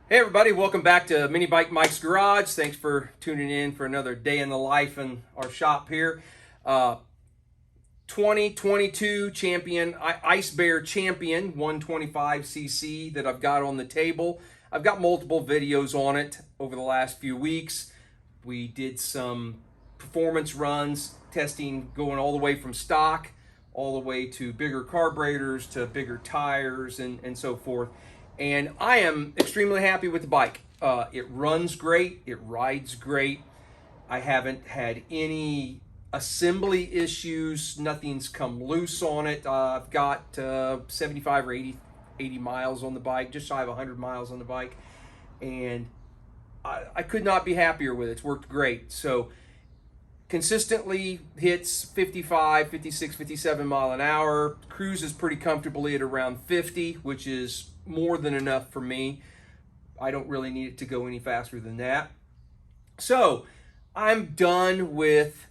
Hey everybody, welcome back to Mini Bike Mike's Garage. Thanks for tuning in for another day in the life in our shop here. 2022 Champion, Icebear Champion 125cc that I've got on the table. I've got multiple videos on it over the last few weeks. We did some performance runs, testing going all the way from stock, all the way to bigger carburetors, to bigger tires, and so forth. And I am extremely happy with the bike. It runs great, it rides great. I haven't had any assembly issues, nothing's come loose on it. I've got 75 or 80 miles on the bike, just shy of 100 miles on the bike. And I could not be happier with it. It's worked great. So consistently hits 55, 56, 57 mile an hour, cruises pretty comfortably at around 50, which is more than enough for me. I don't really need it to go any faster than that. So I'm done with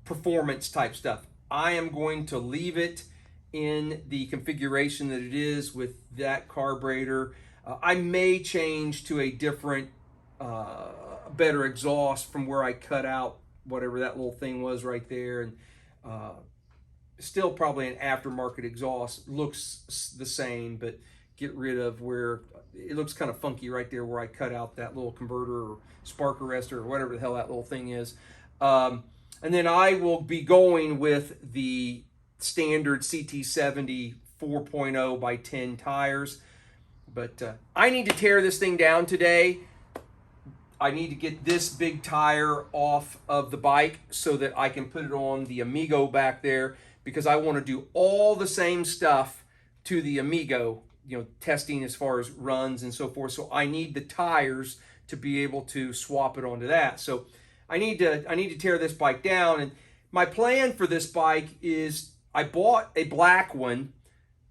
performance type stuff. I am going to leave it in the configuration that it is with that carburetor. I may change to a different better exhaust from where I cut out whatever that little thing was right there, and still probably an aftermarket exhaust. Looks the same, but get rid of where it looks kind of funky right there where I cut out that little converter or spark arrestor or whatever the hell that little thing is. And then I will be going with the standard CT70 4.0 by 10 tires. But I need to tear this thing down today. I need to get this big tire off of the bike so that I can put it on the Amigo back there, because I want to do all the same stuff to the Amigo, testing as far as runs and so forth. So I need the tires to be able to swap it onto that. So I need to tear this bike down. And my plan for this bike is I bought a black one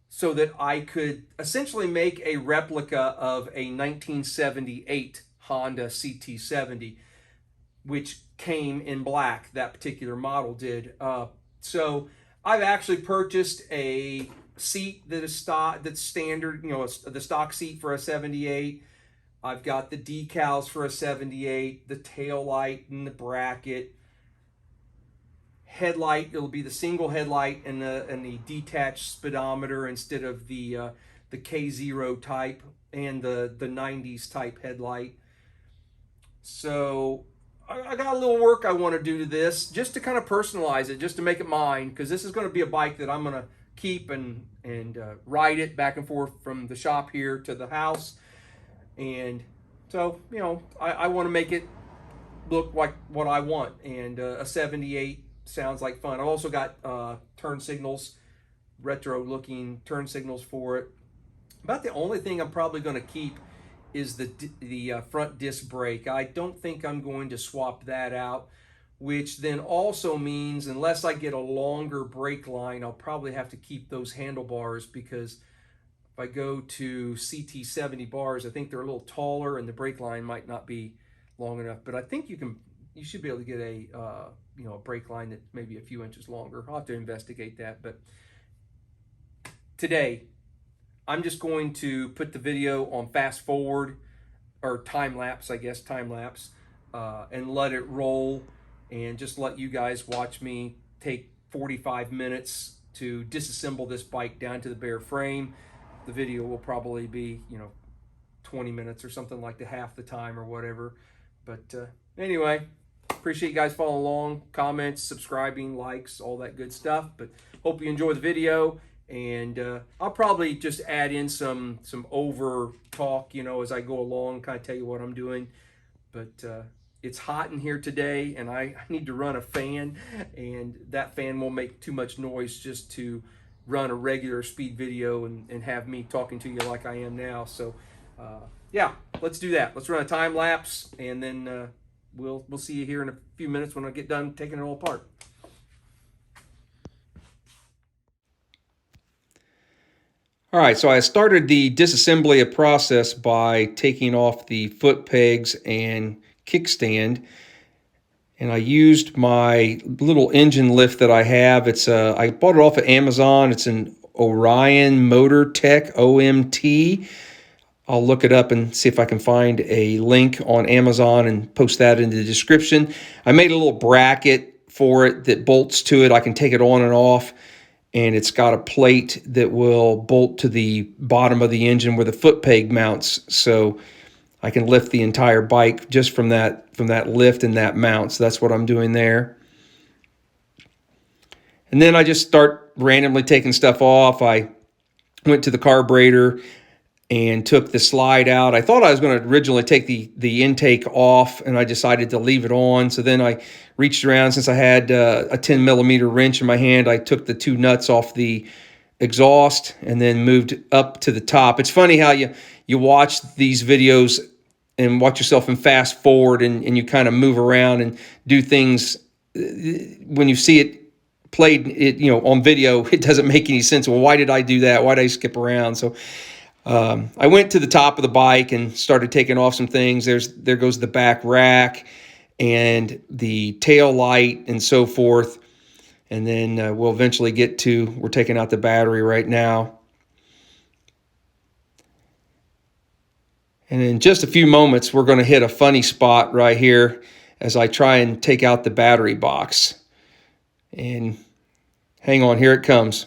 so that I could essentially make a replica of a 1978 Honda CT70, which came in black. That particular model did. So I've actually purchased a seat that is that's standard, the stock seat for a 78. I've got the decals for a 78, the tail light and the bracket. Headlight, it'll be the single headlight and the detached speedometer instead of the K0 type and the 90s type headlight. So I got a little work I want to do to this, just to kind of personalize it, just to make it mine, because this is going to be a bike that I'm going to keep and ride it back and forth from the shop here to the house. And so, I want to make it look like what I want, and a 78 sounds like fun. I've also got turn signals, retro looking turn signals for it. About the only thing I'm probably going to keep is the front disc brake. I don't think I'm going to swap that out, which then also means unless I get a longer brake line, I'll probably have to keep those handlebars, because if I go to CT70 bars, I think they're a little taller and the brake line might not be long enough. But I think you should be able to get a a brake line that maybe a few inches longer. I'll have to investigate that. But today, I'm just going to put the video on fast forward, or time lapse, I guess, time lapse, and let it roll, and just let you guys watch me take 45 minutes to disassemble this bike down to the bare frame. The video will probably be, 20 minutes or something like that, half the time or whatever. But anyway, appreciate you guys following along, comments, subscribing, likes, all that good stuff. But hope you enjoy the video. And I'll probably just add in some over talk, as I go along, kind of tell you what I'm doing. But it's hot in here today, and I need to run a fan, and that fan won't make too much noise just to run a regular speed video and have me talking to you like I am now. So yeah, let's do that. Let's run a time lapse, and then we'll see you here in a few minutes when I get done taking it all apart. All right, so I started the disassembly process by taking off the foot pegs and kickstand, and I used my little engine lift that I have. I bought it off of Amazon. It's an Orion Motor Tech OMT. I'll look it up and see if I can find a link on Amazon and post that in the description. I made a little bracket for it that bolts to it. I can take it on and off, and it's got a plate that will bolt to the bottom of the engine where the foot peg mounts. So I can lift the entire bike just from that lift and that mount. So that's what I'm doing there. And then I just start randomly taking stuff off. I went to the carburetor and took the slide out. I thought I was going to originally take the intake off, and I decided to leave it on. So then I reached around, since I had a 10 millimeter wrench in my hand, I took the two nuts off the exhaust and then moved up to the top. It's funny how you watch these videos and watch yourself and fast forward, and you kind of move around and do things. When you see it played, on video, it doesn't make any sense. Well, why did I do that? Why did I skip around? So I went to the top of the bike and started taking off some things. There goes the back rack and the tail light and so forth. And then we'll eventually get to, we're taking out the battery right now. And in just a few moments, we're going to hit a funny spot right here as I try and take out the battery box. And hang on, here it comes.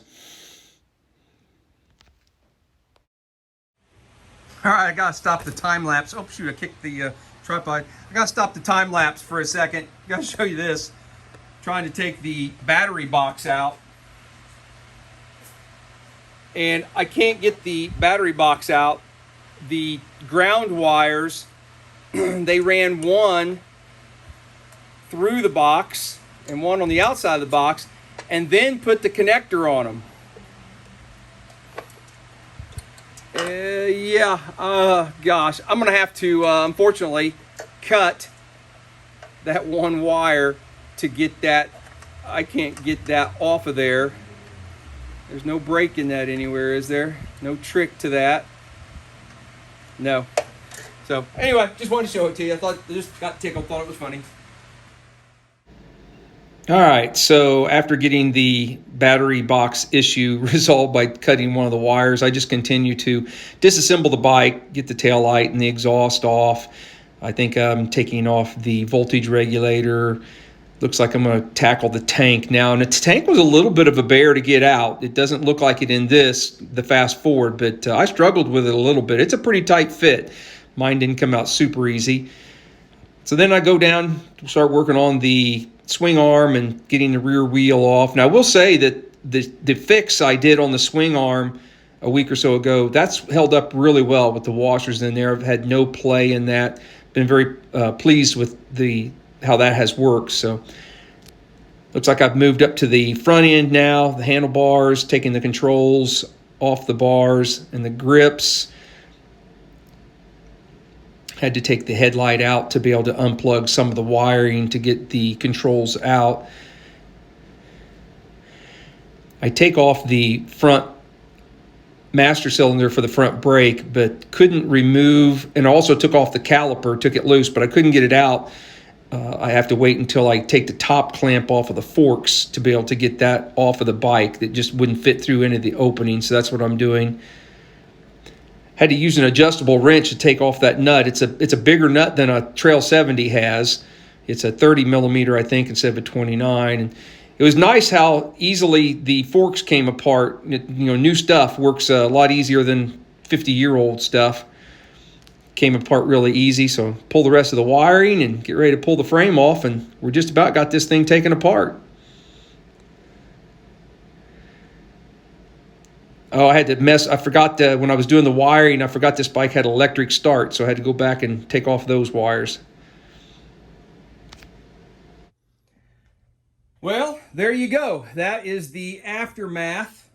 All right, I gotta stop the time lapse. Oh shoot, I kicked the tripod. I gotta stop the time lapse for a second. I gotta show you this. Trying to take the battery box out, and I can't get the battery box out. The ground wires, they ran one through the box and one on the outside of the box, and then put the connector on them. Gosh, I'm gonna have to unfortunately cut that one wire to get that. I can't get that off of there. There's no break in that anywhere, is there? No trick to that. No. So anyway, just wanted to show it to you. I just got tickled, thought it was funny. All right, so after getting the battery box issue resolved by cutting one of the wires, I just continue to disassemble the bike, get the tail light and the exhaust off. I think I'm taking off the voltage regulator. Looks like I'm going to tackle the tank now. And the tank was a little bit of a bear to get out. It doesn't look like it in the fast forward, but I struggled with it a little bit. It's a pretty tight fit. Mine didn't come out super easy. So then I go down, start working on the swing arm and getting the rear wheel off. Now I will say that the fix I did on the swing arm a week or so ago, that's held up really well with the washers in there. I've had no play in that. Been very pleased with how that has worked. So looks like I've moved up to the front end now, the handlebars, taking the controls off the bars and the grips. Had to take the headlight out to be able to unplug some of the wiring to get the controls out. I take off the front master cylinder for the front brake, but couldn't remove, and also took off the caliper, took it loose, but I couldn't get it out. I have to wait until I take the top clamp off of the forks to be able to get that off of the bike. That just wouldn't fit through any of the openings, so that's what I'm doing. Had to use an adjustable wrench to take off that nut. It's a bigger nut than a Trail 70 has. It's a 30 millimeter, I think, instead of a 29. And it was nice how easily the forks came apart. New stuff works a lot easier than 50-year-old stuff. Came apart really easy. So pull the rest of the wiring and get ready to pull the frame off, and we're just about got this thing taken apart. Oh, I forgot when I was doing the wiring, I forgot this bike had electric start, so I had to go back and take off those wires. Well, there you go. That is the aftermath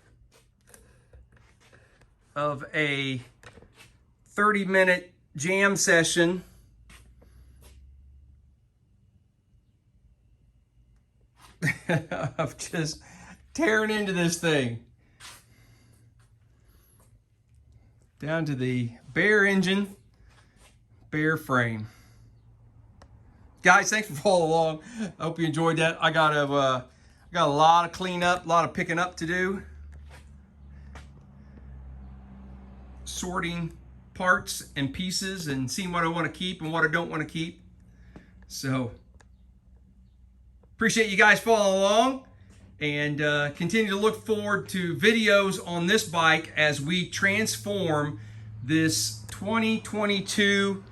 of a 30-minute jam session of just tearing into this thing. Down to the bare engine, bare frame. Guys, thanks for following along. I hope you enjoyed that. I got a lot of cleanup, a lot of picking up to do. Sorting parts and pieces and seeing what I want to keep and what I don't want to keep. So appreciate you guys following along, and continue to look forward to videos on this bike as we transform this 2022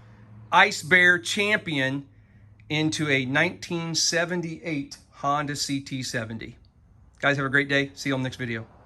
Icebear Champion into a 1978 Honda CT70. Guys, have a great day. See you on the next video.